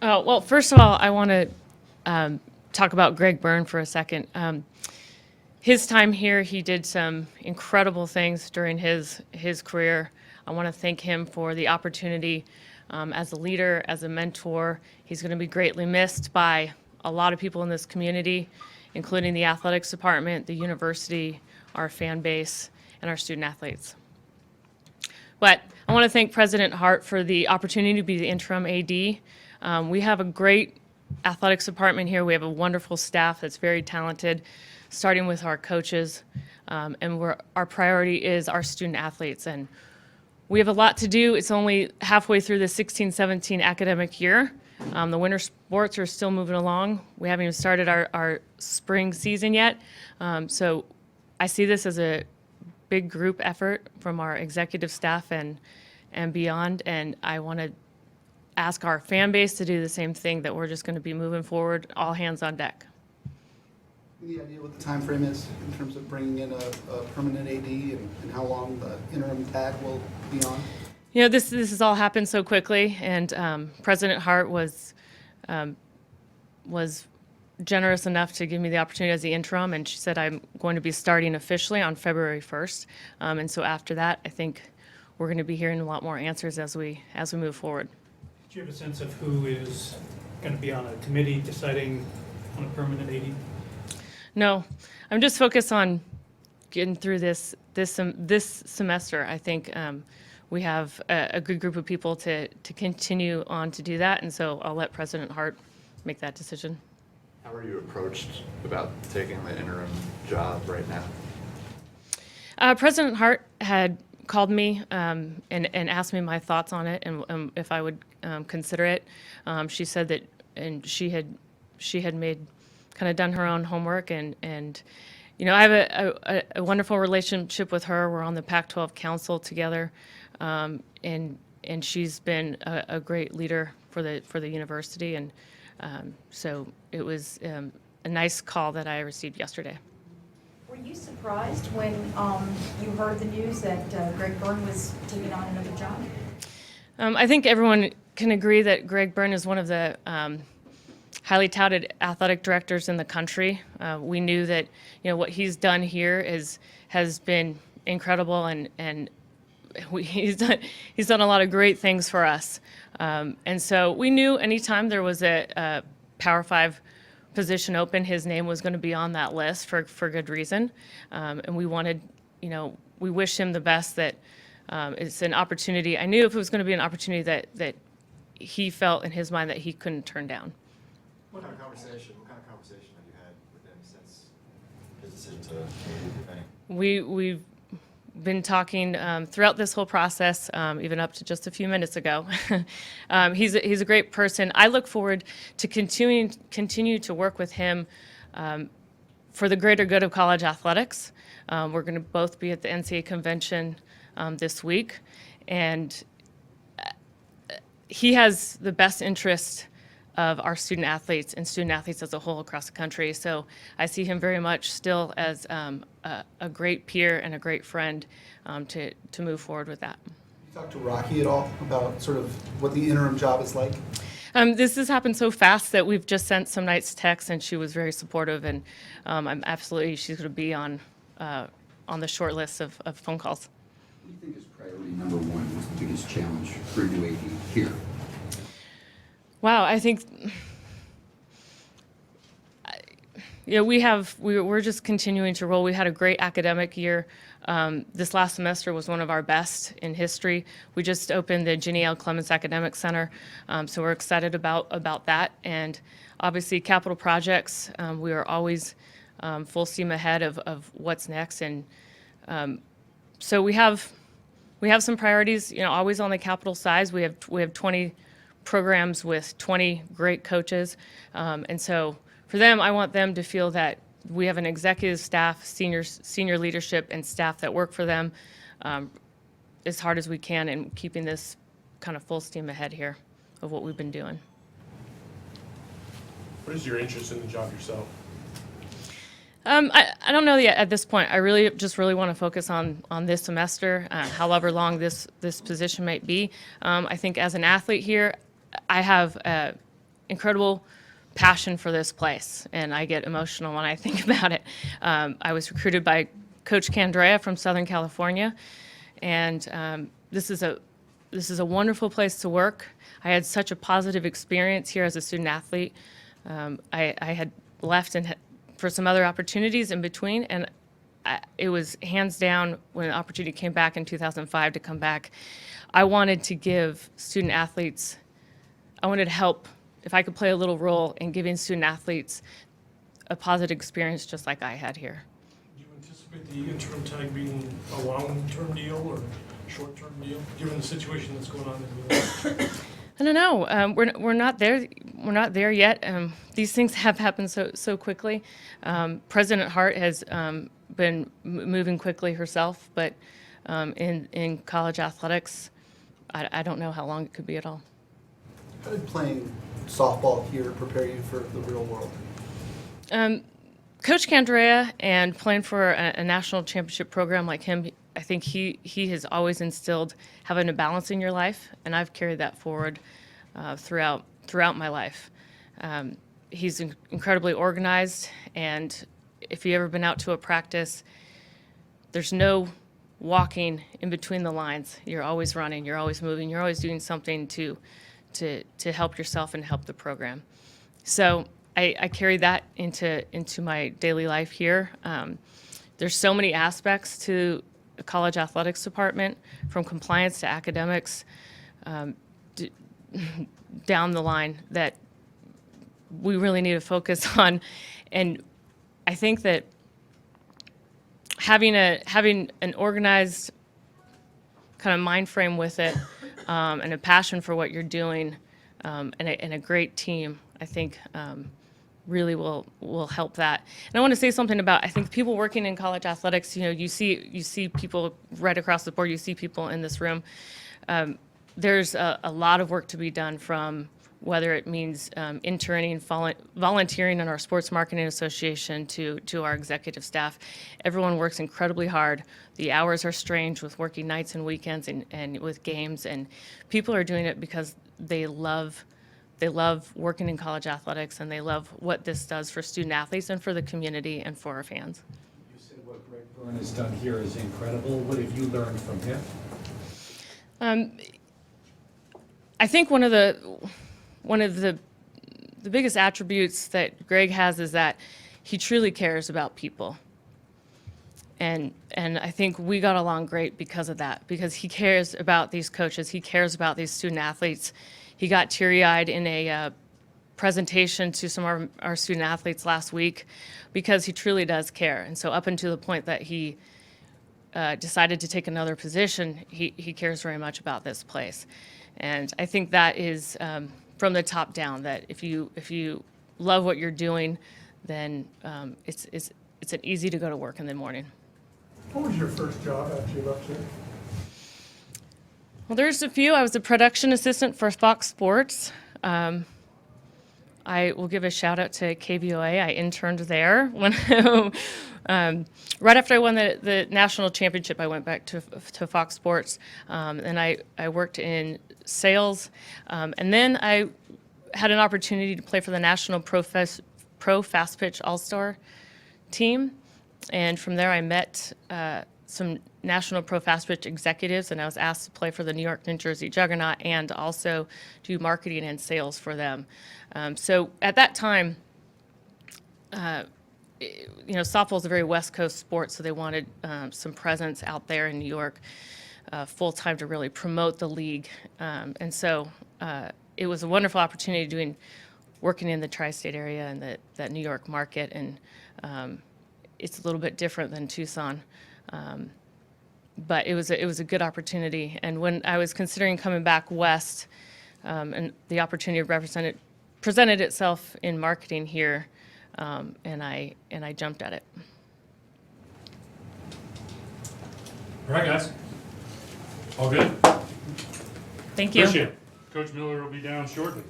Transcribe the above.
Well, first of all, I want to talk about Greg Byrne for a second. His time here, he did some incredible things during his career. I want to thank him for the opportunity as a leader, as a mentor. He's going to be greatly missed by a lot of people in this community, including the athletics department, the university, our fan base, and our student athletes. But I want to thank President Hart for the opportunity to be the interim AD. We have a great athletics department here. We have a wonderful staff that's very talented, starting with our coaches. And our priority is our student athletes. And we have a lot to do. It's only halfway through the 16-17 academic year. The winter sports are still moving along. We haven't even started our spring season yet. So I see this as a big group effort from our executive staff and beyond. And I want to ask our fan base to do the same thing, that we're just going to be moving forward, all hands on deck. Any idea what the time frame is in terms of bringing in a permanent AD and how long the interim tag will be on? You know, this has all happened so quickly, and President Hart was generous enough to give me the opportunity as the interim, and she said I'm going to be starting officially on February 1st. And so after that, I think we're going to be hearing a lot more answers as we move forward. Do you have a sense of who is going to be on a committee deciding on a permanent AD? No, I'm just focused on getting through this semester. I think we have a good group of people to continue on to do that, and so I'll let President Hart make that decision. How are you approached about taking the interim job right now? President Hart had called me and asked me my thoughts on it and if I would consider it. She said that, and she had made kind of done her own homework, and you know, I have a wonderful relationship with her. We're on the Pac-12 Council together, and she's been a great leader for the university, and so it was a nice call that I received yesterday. Were you surprised when you heard the news that Greg Byrne was taking on another job? I think everyone can agree that Greg Byrne is one of the highly touted athletic directors in the country. We knew that, you know, what he's done here has been incredible, and he's done a lot of great things for us. And so we knew anytime there was a Power 5 position open, his name was going to be on that list for good reason. And we wanted, you know, we wish him the best, that it's an opportunity. I knew if it was going to be an opportunity that he felt in his mind that he couldn't turn down. What kind of conversation have you had with him since his decision to leave the bank? We've been talking throughout this whole process, even up to just a few minutes ago. He's a great person. I look forward to continue to work with him for the greater good of college athletics. We're going to both be at the NCAA convention this week, and he has the best interest of our student athletes and student athletes as a whole across the country. So I see him very much still as a great peer and a great friend to move forward with that. You talked to Rocky at all about sort of what the interim job is like? This has happened so fast that we've just sent some nice texts, and she was very supportive, and she's going to be on the short list of phone calls. What do you think is priority number one, was the biggest challenge for a new AD here? Wow, I think, we're just continuing to roll. We had a great academic year. This last semester was one of our best in history. We just opened the Jenny L. Clements Academic Center, so we're excited about that. And obviously, capital projects, we are always full steam ahead of what's next. And so we have some priorities, you know, always on the capital side. We have 20 programs with 20 great coaches. And so for them, I want them to feel that we have an executive staff, senior leadership, and staff that work for them as hard as we can, and keeping this kind of full steam ahead here of what we've been doing. What is your interest in the job yourself? I don't know yet at this point. I really want to focus on this semester, however long this position might be. I think as an athlete here, I have incredible passion for this place, and I get emotional when I think about it. I was recruited by Coach Candrea from Southern California, and this is a wonderful place to work. I had such a positive experience here as a student athlete. I had left for some other opportunities in between, and it was hands down when the opportunity came back in 2005 to come back. I wanted to give student athletes, I wanted to help, if I could play a little role in giving student athletes a positive experience just like I had here. Do you anticipate the interim tag being a long-term deal or short-term deal, given the situation that's going on in the world? I don't know. We're not there. We're not there yet. These things have happened so quickly. President Hart has been moving quickly herself, but in college athletics, I don't know how long it could be at all. How did playing softball here prepare you for the real world? Coach Candrea and playing for a national championship program like him, I think he has always instilled having a balance in your life, and I've carried that forward throughout my life. He's incredibly organized, and if you've ever been out to a practice, there's no walking in between the lines. You're always running, you're always moving, you're always doing something to help yourself and help the program. So I carry that into my daily life here. There's so many aspects to the college athletics department, from compliance to academics, down the line, that we really need to focus on. And I think that having an organized kind of mind frame with it, and a passion for what you're doing, and a great team, I think really will help that. And I want to say something about, I think people working in college athletics, you see people right across the board, you see people in this room. There's a lot of work to be done, from whether it means interning, volunteering in our Sports Marketing Association to our executive staff. Everyone works incredibly hard. The hours are strange with working nights and weekends and with games, and people are doing it because they love working in college athletics, and they love what this does for student athletes and for the community and for our fans. You said what Greg Byrne has done here is incredible. What have you learned from him? I think one of the biggest attributes that Greg has is that he truly cares about people. And I think we got along great because of that, because he cares about these coaches, he cares about these student athletes. He got teary-eyed in a presentation to some of our student athletes last week, because he truly does care. And so up until the point that he decided to take another position, he cares very much about this place. And I think that is from the top down, that if you love what you're doing, then it's an easy to go to work in the morning. What was your first job after you left here? Well, there's a few. I was a production assistant for Fox Sports. I will give a shout out to KVOA. I interned there when right after I won the national championship. I went back to Fox Sports, and I worked in sales, and then I had an opportunity to play for the National Pro Fast Pitch All-Star team, and from there I met some National Pro Fast Pitch executives, and I was asked to play for the New York, New Jersey Juggernaut and also do marketing and sales for them. So at that time, softball is a very West Coast sport, so they wanted some presence out there in New York full time to really promote the league. And so it was a wonderful opportunity working in the tri-state area and that New York market, and it's a little bit different than Tucson. But it was a good opportunity. And when I was considering coming back west, and the opportunity presented itself in marketing here, and I jumped at it. All right, guys. All good? Thank you. Appreciate it. Coach Miller will be down shortly.